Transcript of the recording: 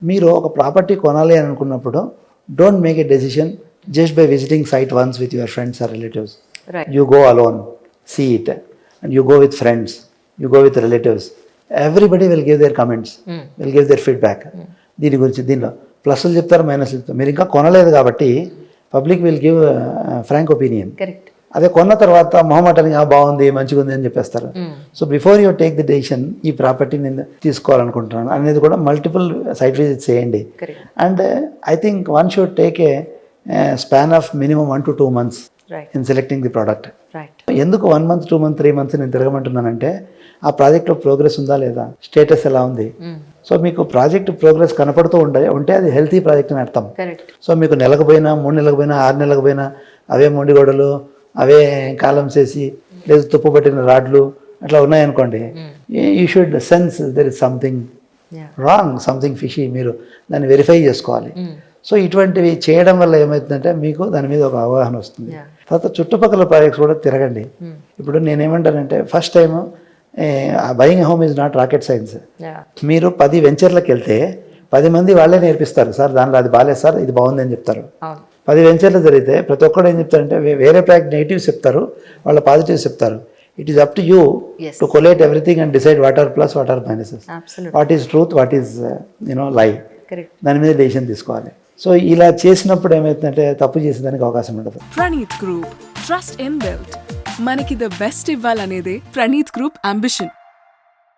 మీరు ఒక ప్రాపర్టీ కొనాలి అని అనుకున్నప్పుడు don't make a decision just by visiting site once with your friends or relatives. You go alone, see it, and you go with friends, you go with relatives. Everybody will give their comments, will give their feedback. దీని గురించి దీనిలో ప్లస్లు చెప్తారు, మైనస్లు చెప్తారు. మీరు ఇంకా కొనలేదు కాబట్టి public will give frank opinion. అదే కొన్న తర్వాత మొహమాటానికి బాగుంది, మంచిగా ఉంది అని చెప్పేస్తారు. So before you take the decision, ఈ ప్రాపర్టీ నేను తీసుకోవాలనుకుంటున్నాను అనేది కూడా మల్టిపుల్ సైట్ విజిట్స్ చేయండి. And I think one should take a span of minimum 1 to 2 months in selecting the product. ఎందుకు 1 month, 2 months, 3 months నేను తిరగమంటున్నానంటే ఆ ప్రాజెక్ట్లో ప్రోగ్రెస్ ఉందా లేదా, స్టేటస్ ఎలా ఉంది. సో మీకు ప్రాజెక్ట్ ప్రోగ్రెస్ కనపడుతూ ఉంటే అది హెల్తీ ప్రాజెక్ట్ అని అర్థం. సో మీకు నెలకు పోయినా, 3 నెలలకు పోయినా, 6 నెలలకు పోయినా అవే మొండి గోడలు, అవే కాలమ్స్ వేసి లేదు తుప్పు పట్టిన రాడ్లు అట్లా ఉన్నాయనుకోండి, you should sense there is something wrong, something fishy. మీరు దాన్ని వెరిఫై చేసుకోవాలి. సో ఇటువంటివి చేయడం వల్ల ఏమవుతుందంటే మీకు దాని మీద ఒక అవగాహన వస్తుంది. తర్వాత చుట్టుపక్కల ప్రాజెక్ట్స్ కూడా తిరగండి. ఇప్పుడు నేనేమంటానంటే first time buying home is not rocket science. మీరు 10 వెంచర్లకు వెళ్తే 10 మంది వాళ్ళే నేర్పిస్తారు, సార్ దానిలో అది బాగాలేదు సార్, ఇది బాగుంది అని చెప్తారు. 10 వెంచర్లు జరిగితే ప్రతి ఒక్కరు ఏం చెప్తారంటే వేరే ప్రాజెక్ట్ నెగిటివ్స్ చెప్తారు, వాళ్ళ పాజిటివ్స్ చెప్తారు. It is up to you to collate everything and decide what are plus, what are minuses, what is truth, what is lie. దాని మీద డెసిషన్ తీసుకోవాలి. సో ఇలా చేసినప్పుడు ఏమవుతుందంటే తప్పు చేసేదానికి అవకాశం ఉండదు. Praneeth group, trust inbuilt. మనకి ద బెస్ట్ ఇవ్వాలనేదే ప్రణీత్ గ్రూప్ అంబిషన్.